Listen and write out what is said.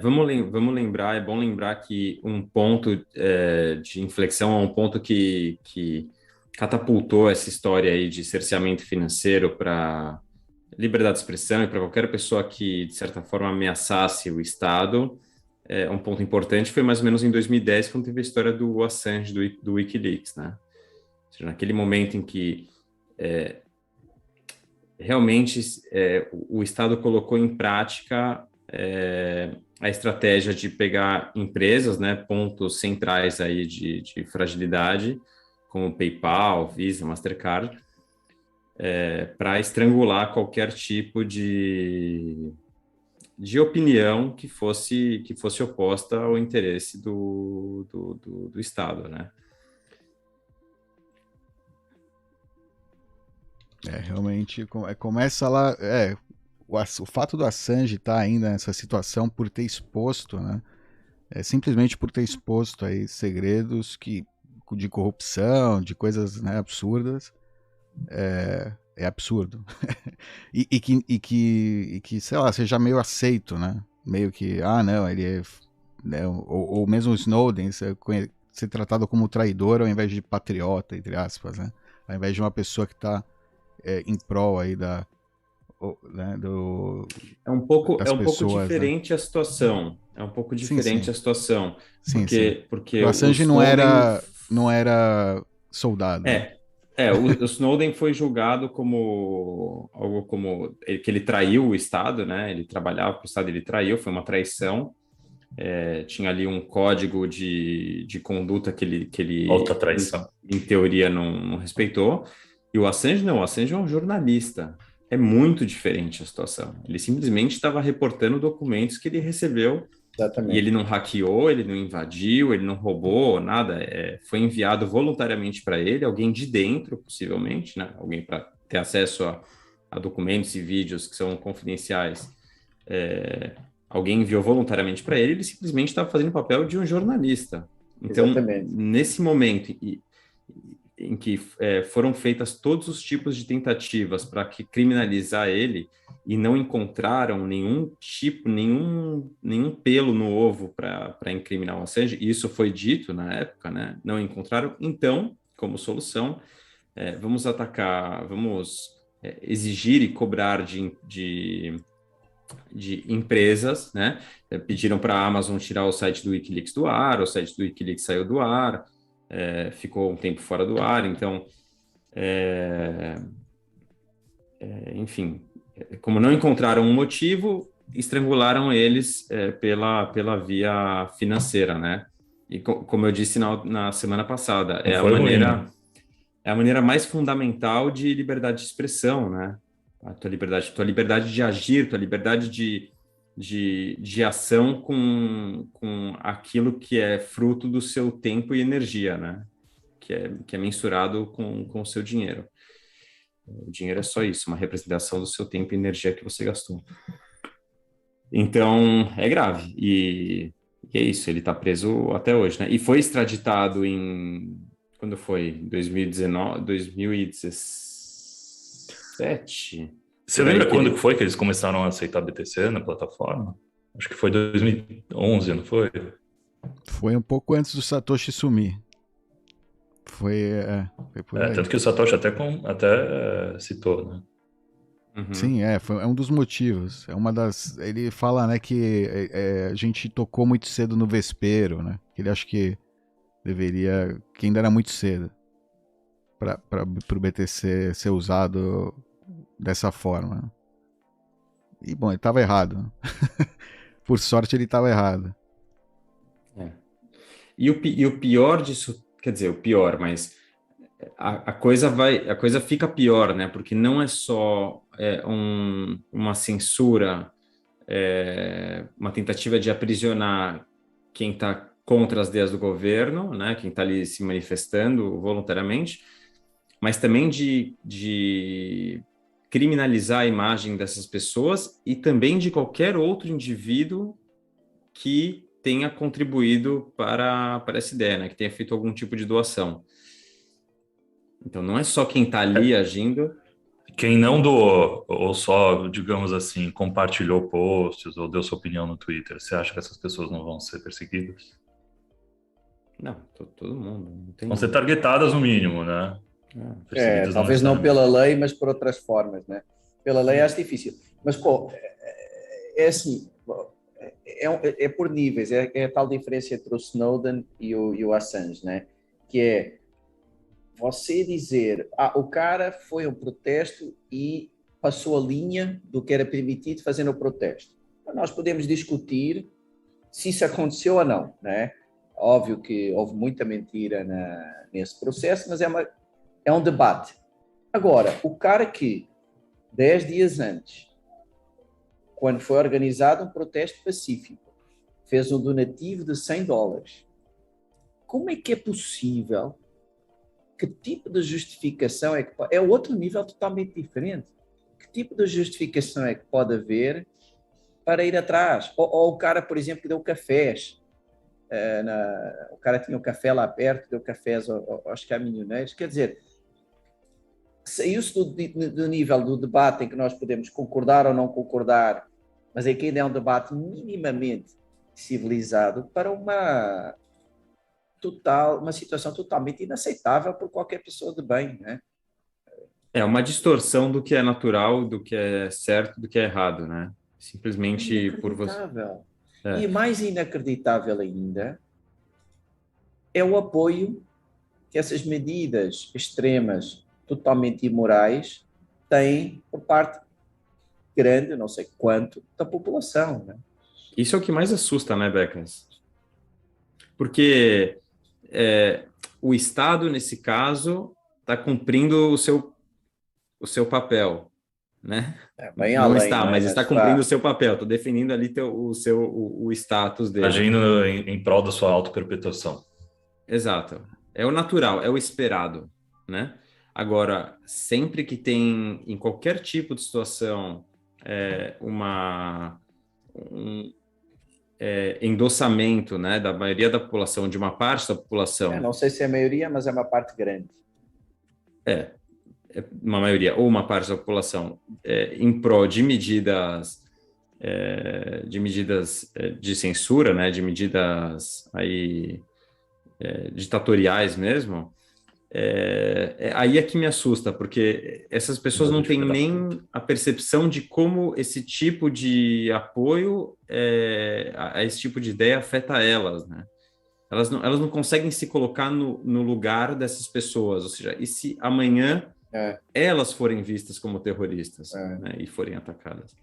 Vamos lembrar, é bom lembrar que um ponto de inflexão é um ponto que catapultou essa história aí de cerceamento financeiro para liberdade de expressão e para qualquer pessoa que, de certa forma, ameaçasse o Estado. Um ponto importante foi mais ou menos em 2010, quando teve a história do Assange, do WikiLeaks, né? Ou seja, naquele momento em que realmente o Estado colocou em prática a estratégia de pegar empresas, né, pontos centrais aí de fragilidade, como PayPal, Visa, Mastercard, para estrangular qualquer tipo de opinião que fosse oposta ao interesse do Estado, né? Realmente começa lá. O fato do Assange estar ainda nessa situação por ter exposto, né? Simplesmente por ter exposto aí segredos de corrupção, de coisas, né, absurdas, é absurdo. E que, sei lá, seja meio aceito, né? Meio que, não, ele é. Né, ou mesmo o Snowden ser tratado como traidor ao invés de patriota, entre aspas, né? Ao invés de uma pessoa que está em prol aí né, É das um pouco pessoas, né? diferente a situação. É um pouco Sim, diferente sim. a situação, Sim, sim. porque O o Assange Snowden não era soldado, né? é, o Snowden foi julgado como algo como que ele traiu o Estado, né? Ele trabalhava para o Estado, ele traiu, foi uma traição. Tinha ali um código de conduta que ele Alta traição. em teoria, não respeitou. E o Assange não, o Assange é um jornalista. É muito diferente a situação. Ele simplesmente estava reportando documentos que ele recebeu e ele Exatamente. não hackeou, ele não invadiu, ele não roubou nada. Foi enviado voluntariamente para ele, alguém de dentro, possivelmente, né? Alguém para ter acesso a documentos e vídeos que são confidenciais. Alguém enviou voluntariamente para ele, ele simplesmente estava fazendo o papel de um jornalista. Então, Exatamente. nesse momento em que foram feitas todos os tipos de tentativas para criminalizar ele e não encontraram nenhum tipo, nenhum pelo no ovo para incriminar o Assange, e isso foi dito na época, né? Não encontraram. Então, como solução, vamos atacar, vamos exigir e cobrar de empresas, né? Pediram para a Amazon tirar o site do WikiLeaks do ar, o site do WikiLeaks saiu do ar, ficou um tempo fora do ar, então, enfim, como não encontraram um motivo, estrangularam eles pela via financeira, né? E como eu disse na semana passada, Não foi ruim, né? é a maneira mais fundamental de liberdade de expressão, né? A tua liberdade de agir, tua liberdade de ação com aquilo que é fruto do seu tempo e energia, né? Que é mensurado com o seu dinheiro. O dinheiro é só isso, uma representação do seu tempo e energia que você gastou. Então, é grave. E é isso, ele está preso até hoje, né? E foi extraditado quando foi? 2019, 2017? Você Por aí lembra que quando que ele. foi que eles começaram a aceitar BTC na plataforma? Acho que foi 2011, não foi? Foi um pouco antes do Satoshi sumir. Foi por aí. Tanto que o Satoshi até citou, né? Uhum. Sim, é um dos motivos. É uma das. Ele fala, né, que a gente tocou muito cedo no vespeiro, né? Que ele acha que deveria. Que ainda era muito cedo para o BTC ser usado dessa forma. E bom, ele estava errado. Por sorte, ele estava errado. É. E o pior disso, quer dizer, o pior, mas a coisa fica pior, né? Porque não é só uma censura, uma tentativa de aprisionar quem está contra as ideias do governo, né? Quem está ali se manifestando voluntariamente, mas também de criminalizar a imagem dessas pessoas e também de qualquer outro indivíduo que tenha contribuído para essa ideia, né? Que tenha feito algum tipo de doação. Então, não é só quem está ali agindo. Quem não doou, ou só, digamos assim, compartilhou posts ou deu sua opinião no Twitter, você acha que essas pessoas não vão ser perseguidas? Não, todo mundo, não tem. Vão ser targetadas no mínimo, né? É. Perseguidas não Talvez não pela necessariamente. lei, mas por outras formas, né? Pela lei acho difícil. Mas, pô, é assim, é por níveis, é a tal diferença entre o Snowden e o Assange, né? Que é você dizer, o cara foi a um protesto e passou a linha do que era permitido fazer no protesto. Então, nós podemos discutir se isso aconteceu ou não, né? Óbvio que houve muita mentira nesse processo, mas é um debate. Agora, o cara que 10 dias antes, quando foi organizado um protesto pacífico, fez um donativo de $100, como é que é possível? Que tipo de justificação é que pode... É outro nível totalmente diferente. Que tipo de justificação é que pode haver para ir atrás? Ou o cara, por exemplo, que deu cafés. O cara tinha um café lá perto, deu cafés aos caminhoneiros. Quer dizer, saiu-se do nível do debate em que nós podemos concordar ou não concordar, mas é que ainda é um debate minimamente civilizado para uma situação totalmente inaceitável por qualquer pessoa de bem, né? É uma distorção do que é natural, do que é certo, do que é errado, né? Simplesmente por você. Inacreditável. É. E mais inacreditável ainda é o apoio que essas medidas extremas, totalmente imorais, têm por parte grande, não sei quanto, da população, né? Isso é o que mais assusta, né, Becas? Porque o Estado, nesse caso, está cumprindo o seu papel, né? Bem Não além, está, não é? mas está Mas cumprindo o seu papel, está definindo ali o status dele. Agindo em prol da sua auto-perpetuação. Exato. É o natural, é o esperado, né? Agora, sempre que tem, em qualquer tipo de situação, um endossamento, né, da maioria da população, de uma parte da população, não sei se é a maioria, mas é uma parte grande. uma maioria ou uma parte da população, em prol de medidas de censura, né, de medidas aí ditatoriais mesmo, aí é que me assusta, porque essas pessoas não têm nem a percepção de como esse tipo de apoio a esse tipo de ideia afeta elas, né? Elas não conseguem se colocar no lugar dessas pessoas, ou seja, e se amanhã elas forem vistas como terroristas, né, e forem atacadas?